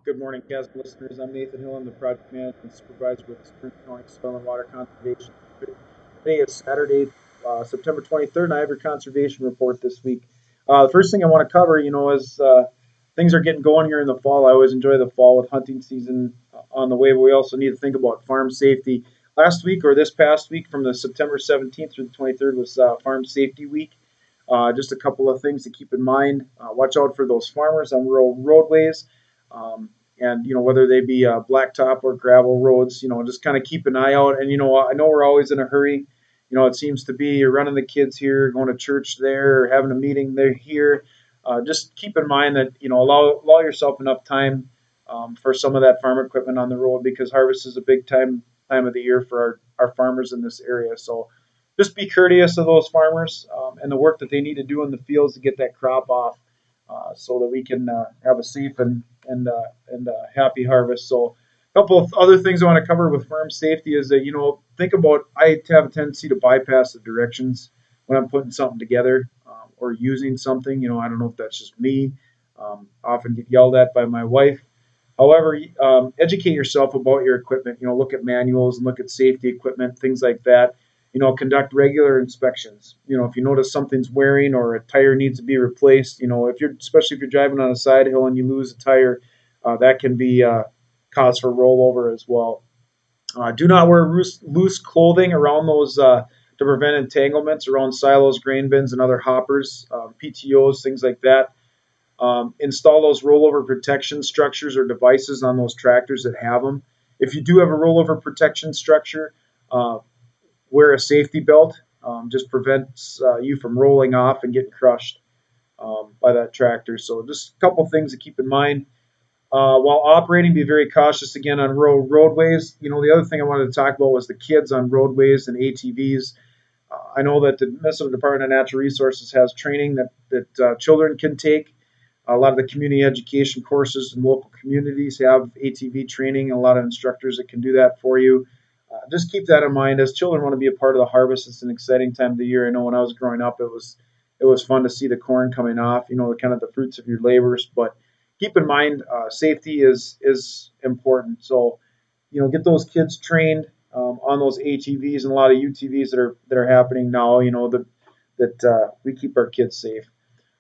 Good morning, cast listeners. I'm Nathan Hill. I'm the project management supervisor with Stearns County Soil and Water Conservation. Today is Saturday, September 23rd, and I have your conservation report this week. The first thing I want to cover, is things are getting going here in the fall. I always enjoy the fall with hunting season on the way, but we also need to think about farm safety. Last week, or this past week, from the September 17th through the 23rd, was Farm Safety Week. Just a couple of things to keep in mind. Watch out for those farmers on rural roadways. And whether they be blacktop or gravel roads, just kind of keep an eye out. And I know we're always in a hurry. It seems to be you're running the kids here, going to church there, or having a meeting there here. Just keep in mind that allow yourself enough time for some of that farm equipment on the road, because harvest is a big time of the year for our farmers in this area. So just be courteous of those farmers and the work that they need to do in the fields to get that crop off, so that we can have a safe and happy harvest. So a couple of other things I want to cover with farm safety is that think about, I have a tendency to bypass the directions when I'm putting something together or using something. I don't know if that's just me. Often get yelled at by my wife. However, educate yourself about your equipment. Look at manuals and look at safety equipment, things like that. Conduct regular inspections. If you notice something's wearing or a tire needs to be replaced, especially if you're driving on a side hill and you lose a tire, that can be cause for rollover as well. Do not wear loose clothing around those to prevent entanglements around silos, grain bins, and other hoppers, PTOs, things like that. Install those rollover protection structures or devices on those tractors that have them. If you do have a rollover protection structure, wear a safety belt. Just prevents you from rolling off and getting crushed by that tractor. So just a couple things to keep in mind. While operating, be very cautious again on rural roadways. The other thing I wanted to talk about was the kids on roadways and ATVs. I know that the Minnesota Department of Natural Resources has training that children can take. A lot of the community education courses in local communities have ATV training, and a lot of instructors that can do that for you. Just keep that in mind as children want to be a part of the harvest. It's an exciting time of the year. I know when I was growing up, it was fun to see the corn coming off, kind of the fruits of your labors. But keep in mind, safety is important. So, get those kids trained on those ATVs and a lot of UTVs that are happening now. That we keep our kids safe.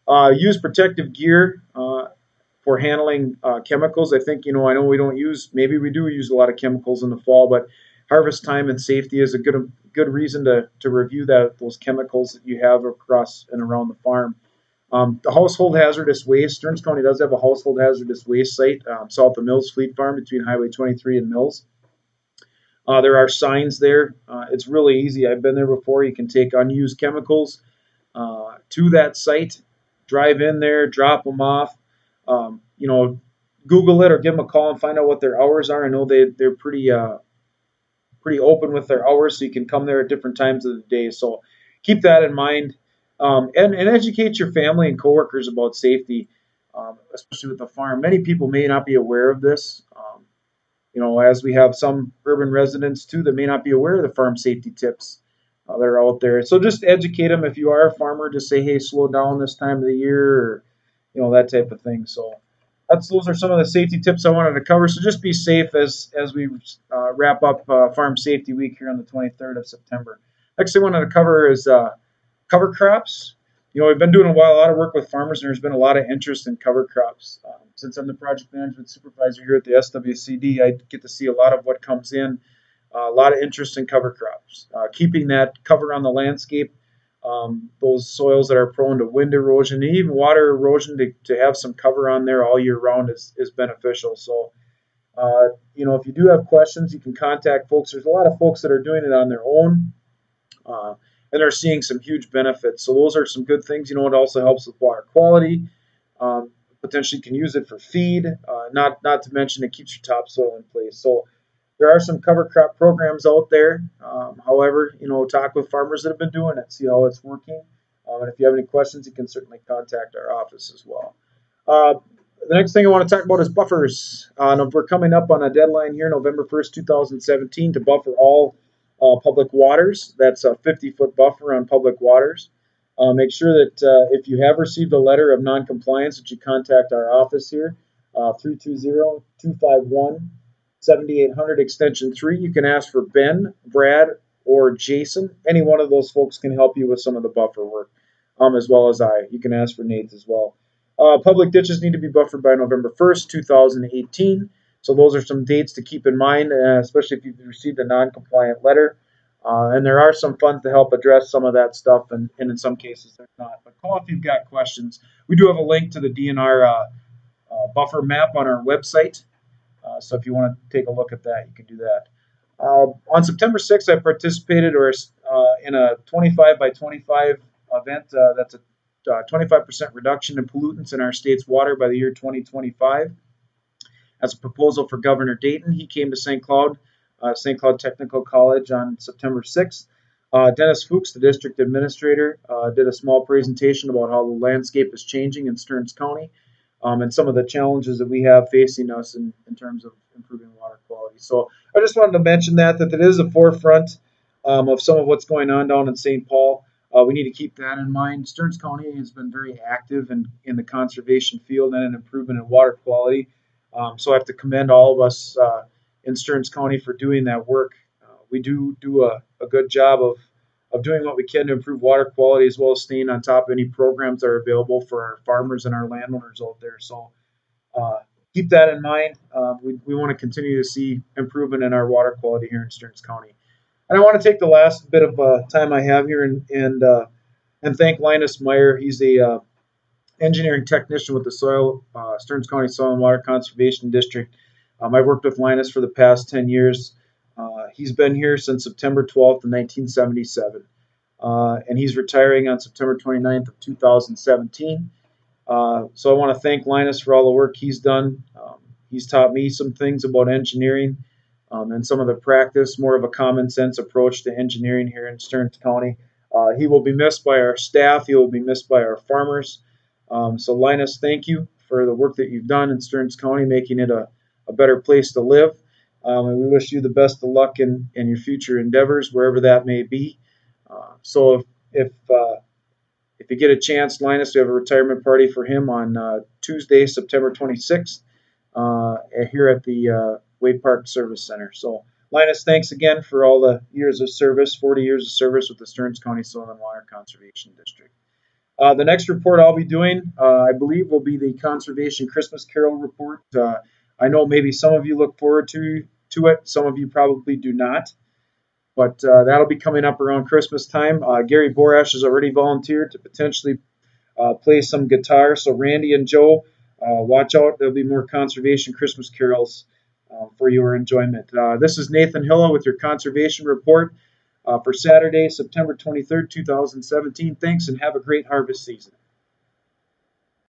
Use protective gear for handling chemicals. I think, I know maybe we do use a lot of chemicals in the fall, but harvest time and safety is a good reason to review those chemicals that you have across and around the farm. The household hazardous waste. Stearns County does have a household hazardous waste site south of Mills Fleet Farm between Highway 23 and Mills. There are signs there. It's really easy. I've been there before. You can take unused chemicals to that site, drive in there, drop them off. Google it or give them a call and find out what their hours are. I know they're pretty open with their hours, so you can come there at different times of the day. So keep that in mind, and educate your family and coworkers about safety, especially with the farm. Many people may not be aware of this. As we have some urban residents too that may not be aware of the farm safety tips that are out there. So just educate them. If you are a farmer, just say, hey, slow down this time of the year, or that type of thing. So those are some of the safety tips I wanted to cover. So just be safe as we wrap up Farm Safety Week here on the 23rd of September. Next thing I wanted to cover is cover crops. We've been doing a lot of work with farmers, and there's been a lot of interest in cover crops. Since I'm the project management supervisor here at the SWCD, I get to see a lot of what comes in. A lot of interest in cover crops. Keeping that cover on the landscape, those soils that are prone to wind erosion and even water erosion, to have some cover on there all year round is beneficial. So, if you do have questions, you can contact folks. There's a lot of folks that are doing it on their own, and they're seeing some huge benefits. So those are some good things. It also helps with water quality. Potentially can use it for feed. Not to mention it keeps your topsoil in place. So there are some cover crop programs out there. However, talk with farmers that have been doing it, see how it's working. And if you have any questions, you can certainly contact our office as well. The next thing I want to talk about is buffers. We're coming up on a deadline here, November 1st, 2017, to buffer all public waters. That's a 50-foot buffer on public waters. Make sure that if you have received a letter of noncompliance, that you contact our office here. 320-251-7800 extension 3. You can ask for Ben, Brad, or Jason. Any one of those folks can help you with some of the buffer work, as well as I. You can ask for Nate as well. Public ditches need to be buffered by November 1st, 2018. So those are some dates to keep in mind, especially if you've received a non-compliant letter. And there are some funds to help address some of that stuff, and in some cases there's not. But call if you've got questions. We do have a link to the DNR buffer map on our website. So if you want to take a look at that, you can do that. On September 6th, I participated in a 25 by 25 event. That's a 25% reduction in pollutants in our state's water by the year 2025. As a proposal for Governor Dayton, he came to St. Cloud Technical College on September 6th. Dennis Fuchs, the district administrator, did a small presentation about how the landscape is changing in Stearns County and some of the challenges that we have facing us in terms of improving water quality. So I just wanted to mention that it is a forefront of some of what's going on down in St. Paul. We need to keep that in mind. Stearns County has been very active in the conservation field and in improvement in water quality. So I have to commend all of us in Stearns County for doing that work. We do a good job of doing what we can to improve water quality, as well as staying on top of any programs that are available for our farmers and our landowners out there. So keep that in mind. We want to continue to see improvement in our water quality here in Stearns County. And I want to take the last bit of time I have here and thank Linus Meyer. He's a engineering technician with the Stearns County Soil and Water Conservation District. I've worked with Linus for the past 10 years. He's been here since September 12th of 1977, and he's retiring on September 29th of 2017. So I want to thank Linus for all the work he's done. He's taught me some things about engineering and some of the practice, more of a common sense approach to engineering here in Stearns County. He will be missed by our staff. He will be missed by our farmers. So Linus, thank you for the work that you've done in Stearns County, making it a better place to live. And we wish you the best of luck in your future endeavors, wherever that may be. So if you get a chance, Linus, we have a retirement party for him on Tuesday, September 26th, here at the Wade Park Service Center. So Linus, thanks again for all the years of service, 40 years of service with the Stearns County Soil and Water Conservation District. The next report I'll be doing, I believe, will be the Conservation Christmas Carol report. I know maybe some of you look forward to it. Some of you probably do not. But that'll be coming up around Christmas time. Gary Borash has already volunteered to potentially play some guitar. So Randy and Joe, watch out. There'll be more Conservation Christmas carols for your enjoyment. This is Nathan Hylla with your Conservation Report for Saturday, September 23rd, 2017. Thanks, and have a great harvest season.